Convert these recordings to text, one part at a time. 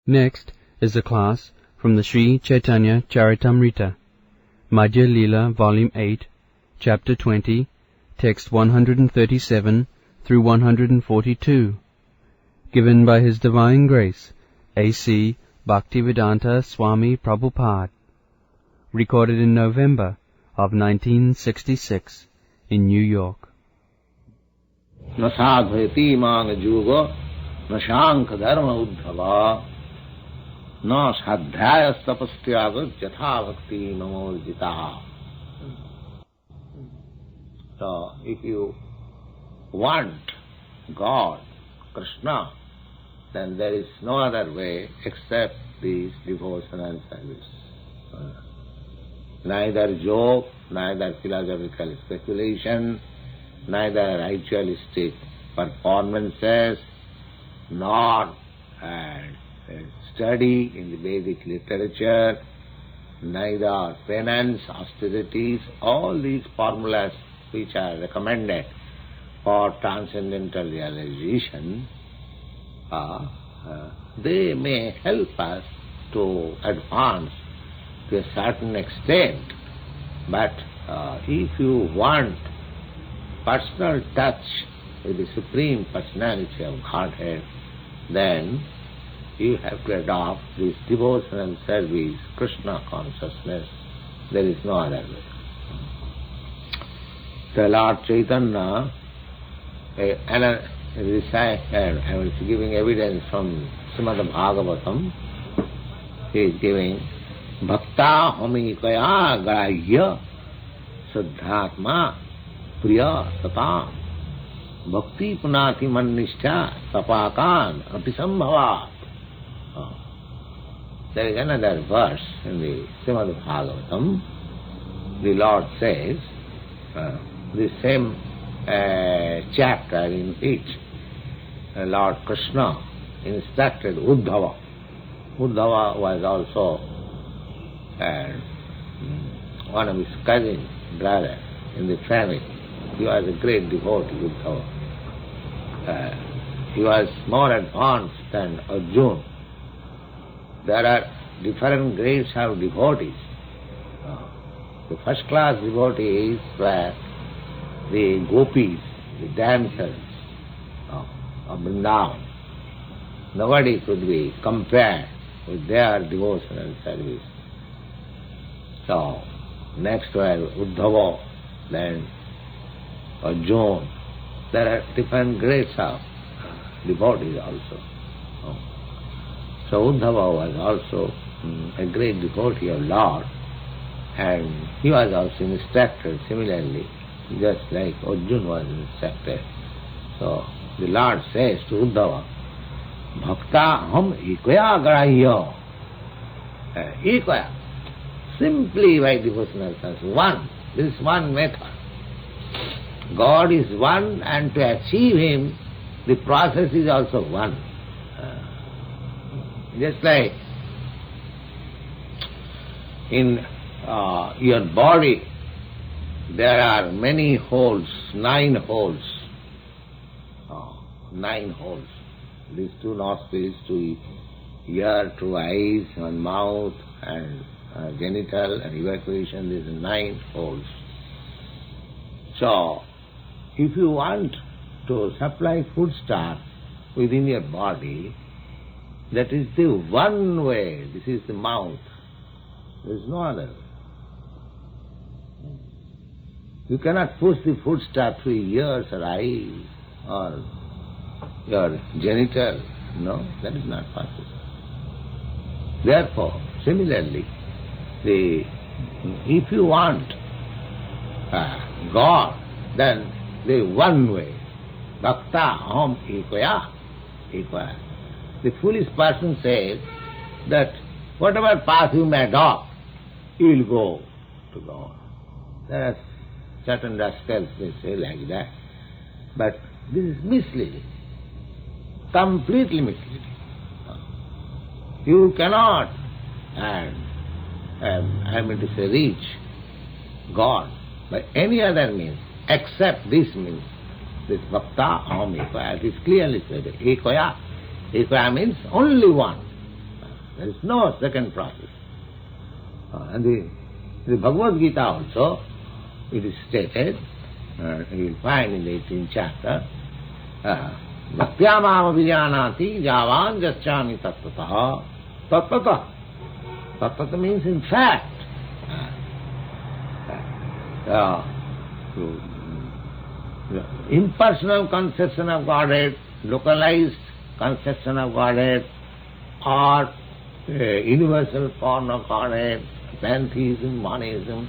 Next is a class from the Śrī Caitanya-caritāmṛta Madhya-līlā, Volume 8, Chapter 20, Text 137 through 142, given by His Divine Grace, A.C. Bhaktivedanta Swami Prabhupada, recorded in November of 1966 in New York. न साधयति मान जोग न शांख धर्म उद्धव न साध्याय तपस्याग यथा भक्ति ममोर्जिता. So if you want God, Krishna, then there is no other way except this devotion and service. Neither joke, neither philosophical speculation, neither ritualistic performances, nor study in the Vedic literature, neither penance, austerities, all these formulas which are recommended for transcendental realization, they may help us to advance to a certain extent, but if you want personal touch with the Supreme Personality of Godhead, then you have to adopt this devotion and service, Krishna consciousness. There is no other way. The Lord Chaitanya, I was giving evidence from Śrīmad Bhagavatam. He is giving Bhakta homikaya grahya siddhatma priya satam bhakti punati mannischa tapakan apisambhavat. There is another verse in the Śrīmad Bhagavatam. The Lord says, the same chapter in which Lord Krishna instructed Uddhava. Uddhava was also one of his cousin brother in the family. He was a great devotee, Uddhava. He was more advanced than Arjuna. There are different grades of devotees. The first class devotees were the gopis, the damsels of Vrindavan. Nobody could be compared with their devotion and service. So, next were Uddhava, then Arjuna. There are different grades of devotees also. So Uddhava was also a great devotee of Lord, and he was also instructed similarly, just like Arjuna was instructed. So the Lord says to Uddhava, Bhakta ham ekaya grahya. Ekaya, simply by devotional service, one. This is one method. God is one, and to achieve Him, the process is also one. Just like in your body, there are many holes, 9 holes. 9 holes. These 2 nostrils, 2 ear, 2 eyes, 1 mouth, and genital and evacuation. These are 9 holes. So, if you want to supply foodstuff within your body, that is the one way. This is the mouth. There is no other way. You cannot push the foodstuff through ears or eyes or your genital. No, that is not possible. Therefore, similarly, if you want God, then the one way, Bhakta Om Ekaya, Ekaya. The foolish person says that whatever path you may adopt, you will go to God. There are certain rascals, they say like that. But this is misleading, completely misleading. You cannot, reach God by any other means except this means, this Bhakta Om Ekaya. It is clearly said, Ekaya. Ekaya means only one. There is no second process. And the Bhagavad Gita also, it is stated, you will find in the 18th chapter, Bhaktyamam abhijanati javan jaschami tattata. Tattata. Tattata means in fact. Impersonal conception of Godhead, localized conception of Godhead, or universal form of Godhead, pantheism, monism,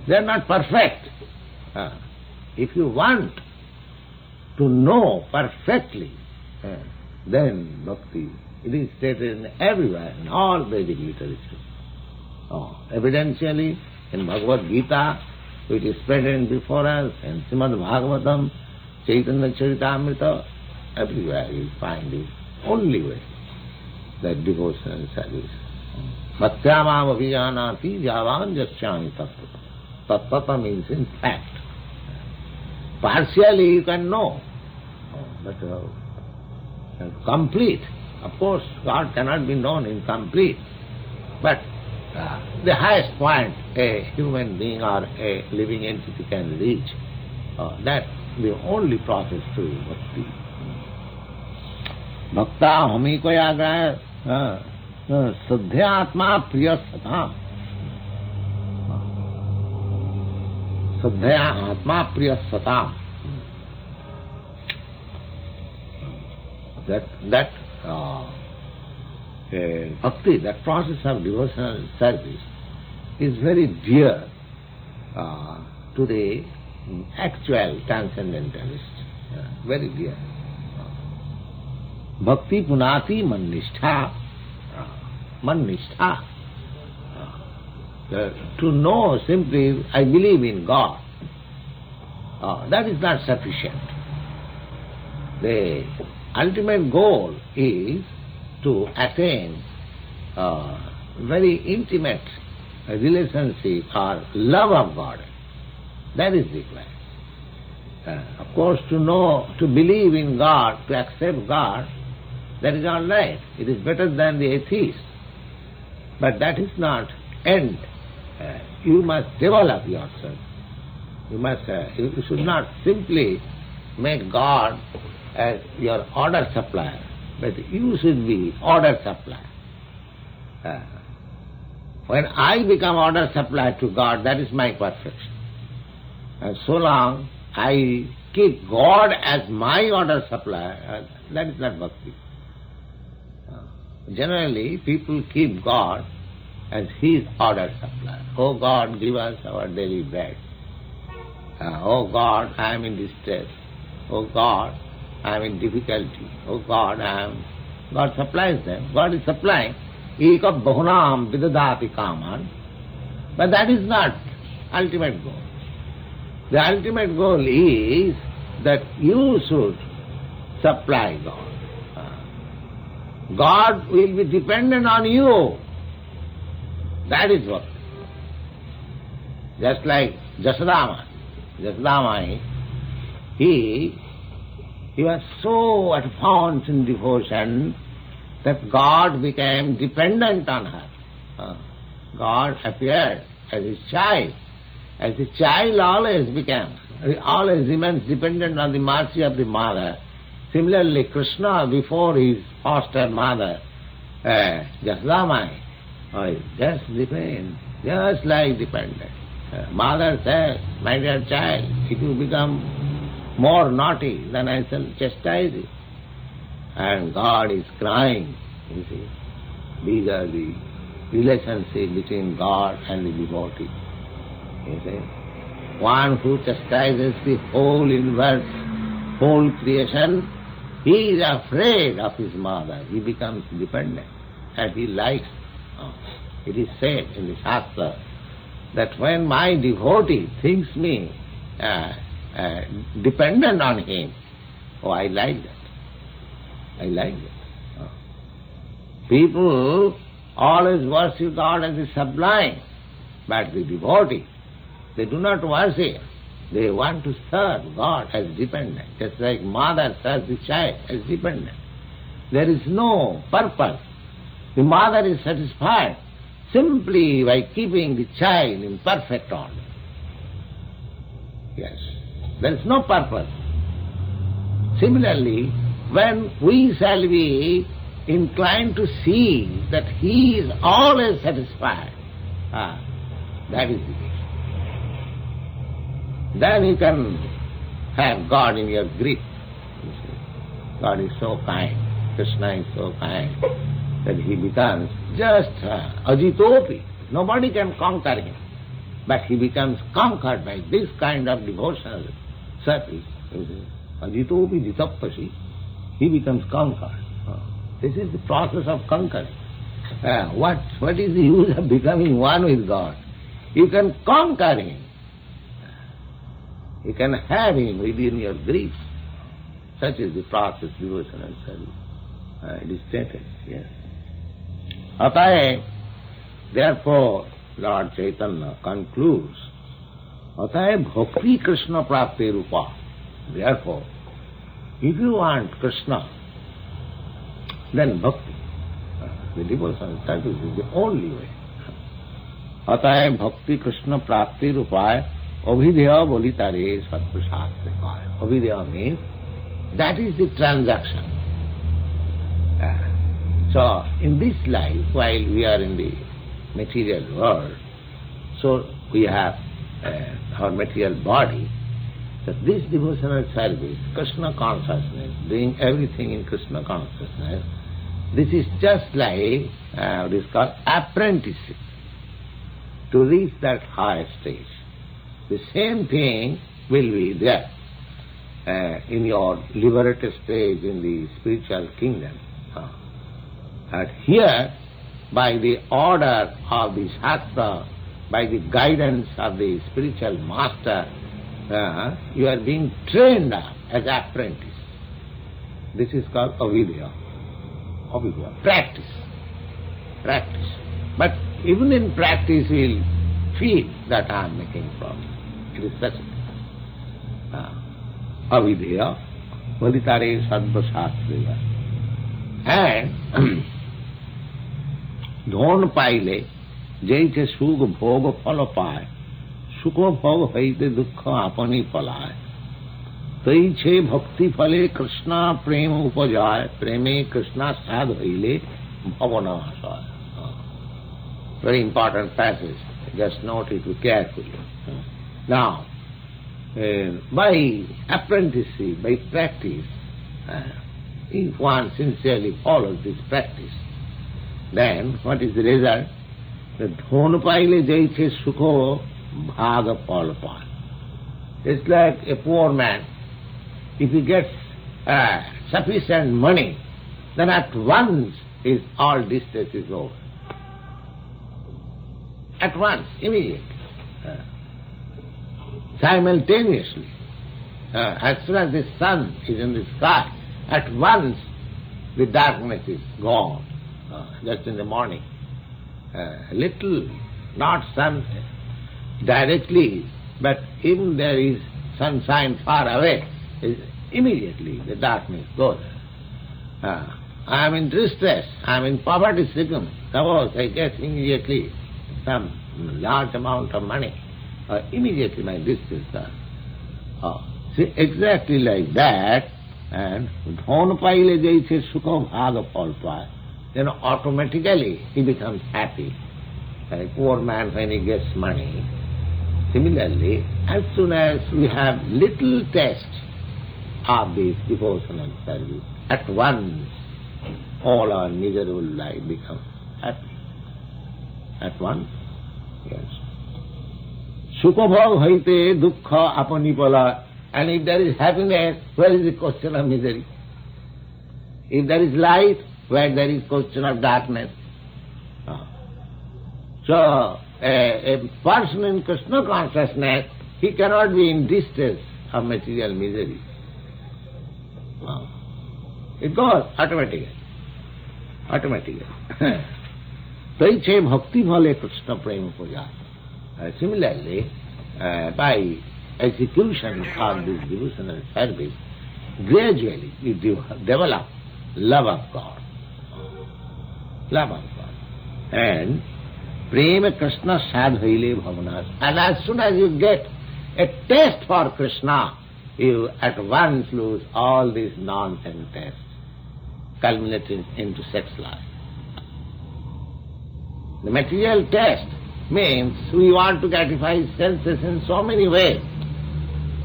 they are not perfect. If you want to know perfectly, then bhakti, it is stated everywhere, in all Vedic literature. Evidentially, in Bhagavad Gita, which is present before us, in Śrīmad Bhagavatam, Caitanya-caritāmṛta, everywhere you find the only way, that devotion and service. Bhaktyamam abhijanati javan jaschami tattata. Tattata means in fact. Partially you can know, but complete. Of course, God cannot be known in complete, but the highest point a human being or a living entity can reach, that's the only process to bhakti. Bhakta hami ko yagra sadhya atma priya satam. Sadhya atma priya satam. That bhakti, that process of devotional service, is very dear to the actual transcendentalist, very dear. Bhakti punati man-nishtha. Man-nishtha. To know simply, I believe in God, that is not sufficient. The ultimate goal is to attain very intimate relationship or love of God. That is required. Of course, to know, to believe in God, to accept God, that is all right. It is better than the atheist. But that is not end. You must develop yourself. You should not simply make God as your order supplier, but you should be order supplier. When I become order supplier to God, that is my perfection. And so long I keep God as my order supplier, that is not bhakti. Generally, people keep God as his order supplier. Oh God, give us our daily bread. Oh God, I am in distress. Oh God, I am in difficulty. Oh God, God supplies them. God is supplying. Eka bahunam vidadati kaman. But that is not ultimate goal. The ultimate goal is that you should supply God. God will be dependent on you. That is what. Just like Jasodama, he was so advanced in devotion that God became dependent on her. God appeared as his child. As the child always remains dependent on the mercy of the mother. Similarly, Krishna, before his foster mother, Jasodama, just like dependent. Mother says, my dear child, if you become more naughty, then I shall chastise you. And God is crying, you see. These are the relationships between God and the devotee. You see. One who chastises the whole universe, whole creation, he is afraid of his mother. He becomes dependent and he likes. It is said in the Shastra that when my devotee thinks me dependent on him, I like that. I like that. People always worship God as the sublime, but the devotee, they do not worship. They want to serve God as dependent, just like mother serves the child as dependent. There is no purpose The mother is satisfied simply by keeping the child in perfect order. Yes, there is no purpose. Similarly, when we shall be inclined to see that he is always satisfied, that is the case. Then you can have God in your grip. God is so kind, Krishna is so kind, that he becomes just ajitopi. Nobody can conquer him. But he becomes conquered by this kind of devotional service. Ajitopi jitapasi. He becomes conquered. This is the process of conquering. What is the use of becoming one with God? You can conquer him. You can have him within your grip. Such is the process, devotional service. It is stated, yes. Ataye, therefore, Lord Chaitanya concludes, Ataye bhakti Krishna prapte rupa. Therefore, if you want Krishna, then bhakti, the devotional service is the only way. Ataye bhakti Krishna prapti rupa, abhideya bolitare satprasad dekaya. Abhideya means that is the transaction. So, in this life, while we are in the material world, so we have our material body, that this devotional service, Krishna consciousness, doing everything in Krishna consciousness, this is just like what is called apprenticeship, to reach that higher stage. The same thing will be there in your liberated stage in the spiritual kingdom. And here, by the order of the Shastra, by the guidance of the spiritual master, you are being trained up as apprentice. This is called abhideya. Abhideya, practice. Practice. But even in practice we will feel that I am making progress. It is such abhideya, vaditare sadvasastriya. And धोन पाइले जैसे सुख भोग फल पाए, सुख भोग हईते दुख आपनी पलाए, तई छे भक्ति फले कृष्णा प्रेम उपजाए, प्रेमे कृष्णा साध हईले भवनाशाय. Very important passage, just note it carefully. Now, by apprenticeship, by practice, if one sincerely follows this practice, then what is the result? The dhon paile jaise sukho bhaga pal pal. It's like a poor man. If he gets sufficient money, then at once his all distress is over. At once, immediately. Simultaneously. As soon as the sun is in the sky, at once the darkness is gone. Just in the morning. Little, not sun directly, but even there is sunshine far away, immediately the darkness goes. I am in distress, I am in poverty stricken. Suppose I get immediately some large amount of money, immediately my distress goes. See, exactly like that, and dhon paile jaise sukho bhaga pal paye, then automatically he becomes happy. A poor man when he gets money. Similarly, as soon as we have little taste of this devotional service, at once all our miserable life becomes happy. At once, yes. Sukha bhog haite dukkha apani pala. And if there is happiness, where is the question of misery? If there is light, where there is question of darkness. So, a person in Krishna consciousness, he cannot be in distress of material misery. It goes automatically. Automatically. Taiche bhakti bhale Krishna prema puja. Similarly, by execution of this devotional service, gradually you develop love of God. love of God. And prema Krishna sadhaile bhavanas. And as soon as you get a taste for Krishna, you at once lose all these nonsense tastes, culminating into sex life. The material taste means we want to gratify senses in so many ways.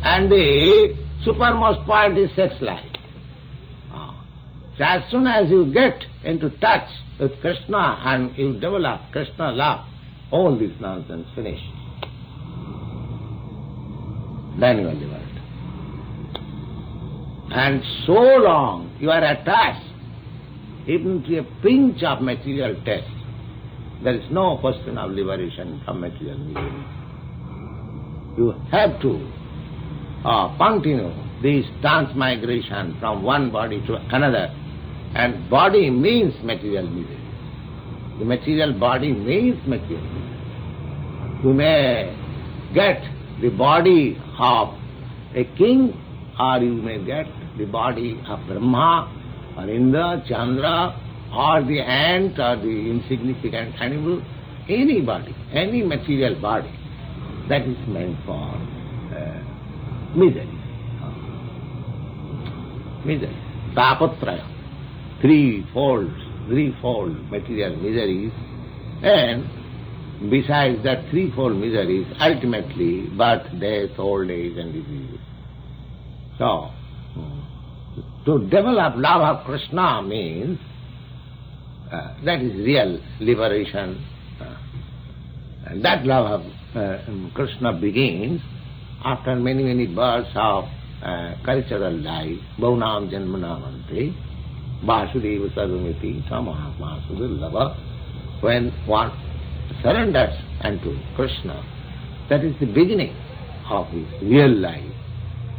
And the supermost point is sex life. So as soon as you get into touch with Krishna and you develop Krishna love, all this nonsense finish. Then you are liberated. And so long you are attached even to a pinch of material taste, there is no question of liberation from material misery. You have to continue this transmigration from one body to another, and body means material misery. The material body means material misery. You may get the body of a king, or you may get the body of Brahma, or Indra, Chandra, or the ant, or the insignificant animal, any body, any material body, that is meant for misery. Misery. Tapatraya. Threefold material miseries, and besides that threefold miseries, ultimately birth, death, old age and disease. So, to develop love of Krishna means that is real liberation. And that love of Krishna begins after many births of cultural life. Bhaunam janmanamante Vasudeva sarvamiti samahama sudurlava. When one surrenders unto Krishna, that is the beginning of his real life.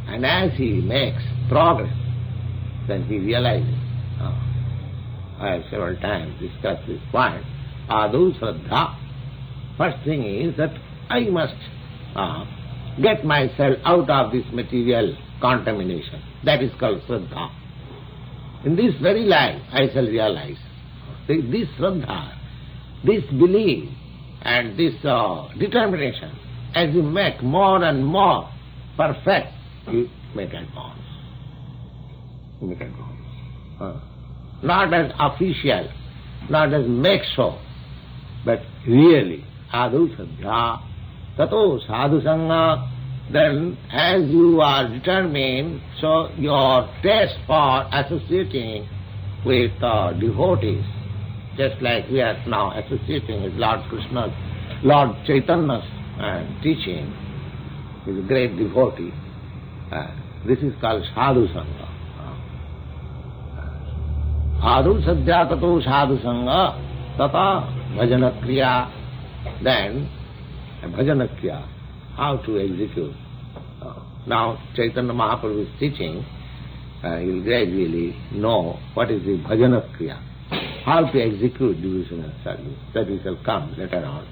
And as he makes progress, then he realizes, I have several times discussed this point, Adu Shraddha. First thing is that I must get myself out of this material contamination. That is called Shraddha. In this very life I shall realize this Shraddha, this belief and this determination, as you make more and more perfect, you make advance. You make advance. Not as official, not as make show, but really, adu sadhya, tato sadhu sangha. Then as you are determined, so your taste for associating with devotees, just like we are now associating with Lord Krishna, Lord Chaitanya's teaching, is a great devotee. This is called sadhu sangha. Adu sadhya tato sadhu sangha tata bhajana kriya. Then bhajana kriya, how to execute. Now Chaitanya Mahaprabhu is teaching, you will gradually know what is the bhajana kriya, how to execute devotional service. That we shall come later on.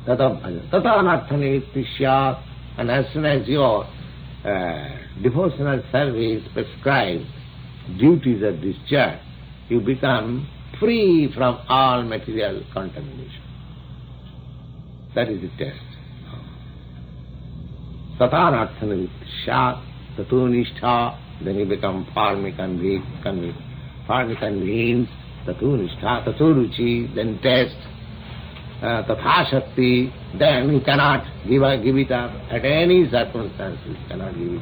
Tata bhajana, tata anarthane tisya. And as soon as your devotional service prescribed duties are discharged, you become free from all material contamination. That is the test. Satanarthana vittisya, tato nishtha, then you become farmic and weak, farmic and means, tato nishtha, tato ruchi, then test, tatha shakti, then you cannot give it up. At any circumstances, you cannot give it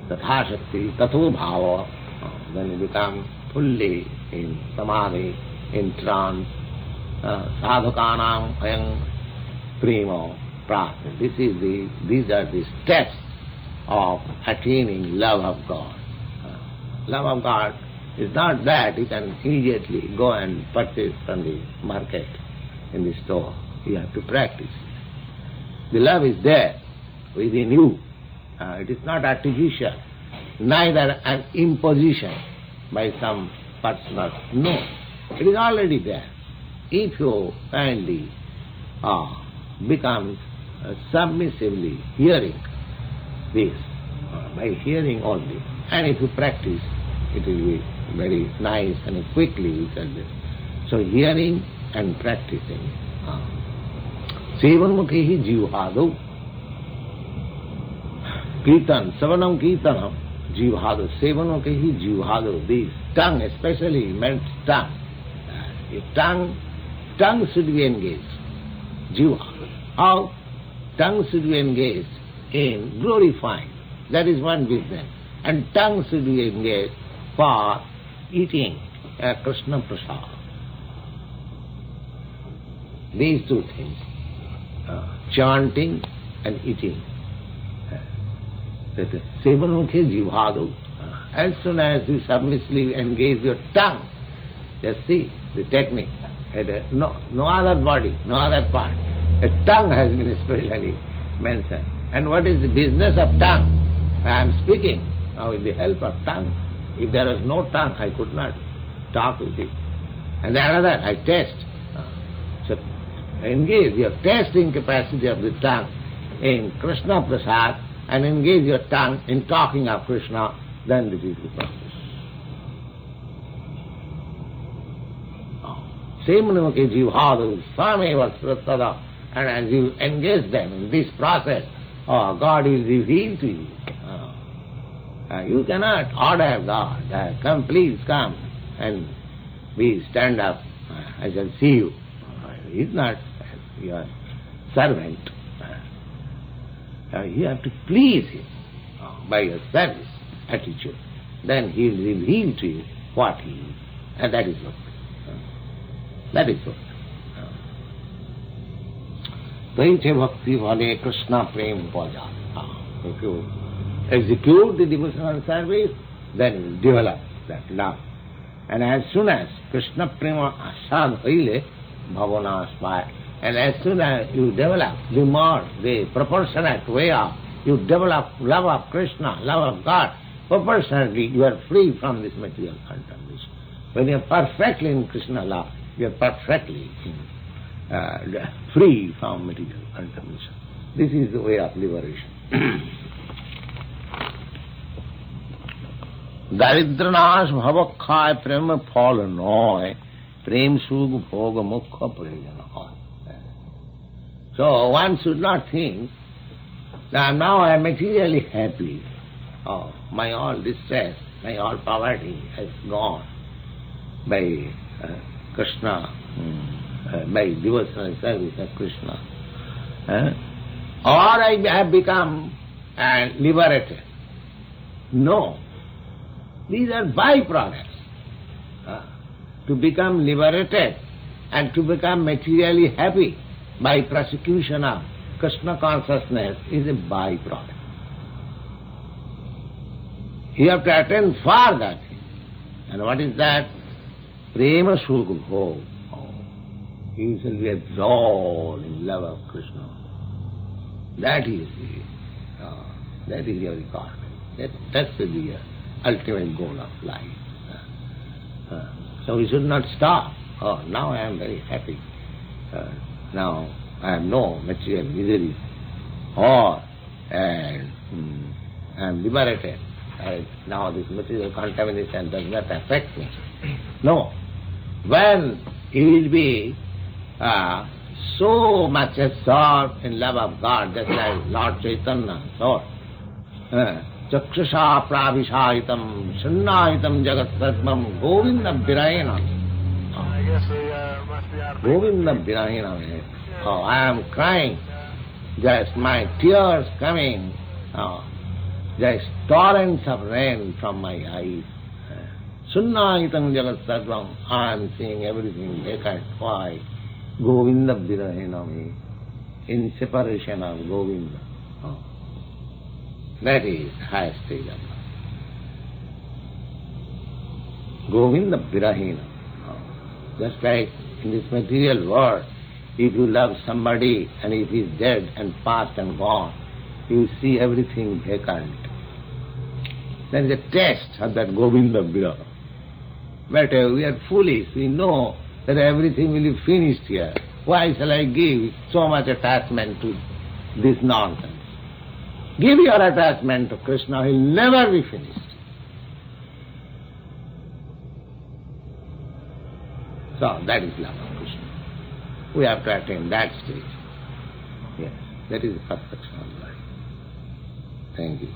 up. Tatha shakti, tato bhava, then you become fully in samadhi, in trance, sadhukanam ayam primo prasna. These are the steps of attaining love of God. Love of God is not that you can immediately go and purchase from the market, in the store. You have to practice. The love is there within you. It is not artificial, neither an imposition by some personal. No, it is already there. If you kindly become submissively hearing this, by hearing only, and if you practice, it will be very nice and quickly you can So hearing and practicing. Sevanmukhi jivhadu. Kirtan, Savanam Kirtanam, jivhadu. Sevanmukhi jivhadu. This tongue especially meant tongue. Tongue should be engaged. Jivhadu. How? Tongue should be engaged in glorifying. That is one business. And tongue should be engaged for eating Krishna prasad. These two things, chanting and eating. That is Sevanmukhi jivhadu. As soon as you submissively engage your tongue, just see the technique. No other body, no other part. A tongue has been especially mentioned. And what is the business of tongue? I am speaking now with the help of tongue. If there was no tongue, I could not talk with it. And another, I taste. So engage your tasting capacity of the tongue in Krishna prasad and engage your tongue in talking of Krishna, then this is the process. Sevanmukhi jivhadu sameva sratada. And as you engage them in this process, God is revealed to you. You cannot order God, come please come and stand up, I shall see you. He is not your servant. You have to please him by your service attitude. Then he will reveal to you what he is. And that is what. That is what. Daiche bhakti bhale Krishna prem bhaja. If you execute the devotional service, then you will develop that love. And as soon as Krishna prema asad hoile, bhavana aspire, and as soon as you develop the more, the proportionate way of, you develop love of Krishna, love of God, proportionately you are free from this material contamination. When you are perfectly in Krishna love, you are perfectly free from material contamination. This is the way of liberation. Daridranash bhavakkhay prema phal noy, prem sugh bhoga mukha prayana. So one should not think that now I am materially happy. My all distress, my all poverty has gone by Krishna, by devotional service of Krishna. Or I have become liberated. No. These are byproducts. To become liberated and to become materially happy by prosecution of Krishna consciousness is a byproduct. You have to attend for that. And what is that? Prema sugh bhog. You shall be absorbed in love of Krishna. That is your requirement. That's the ultimate goal of life. So we should not stop. Now I am very happy. Now I have no material misery. Or I am liberated. Now this material contamination does not affect me. No. When you will be so much absorbed in love of God, just like Lord Chaitanya thought, Chakshusha pravishayitam shannayitam jagat sarvam govinda virayena. Govinda virayena. I am crying, just my tears coming, just torrents of rain from my eyes. Shannayitam jagat sarvam. I am seeing everything vacant. Why? Govinda virayena, in separation of Govinda. That is highest stage of love. Govinda virahena. Just like in this material world, if you love somebody and if he is dead and past and gone, you see everything vacant. There is a test of that Govinda viraha. But we are foolish. We know that everything will be finished here. Why shall I give so much attachment to this nonsense? Give your attachment to Krishna, he will never be finished. So that is love of Krishna. We have to attain that stage. Yes, that is the perfection of life. Thank you.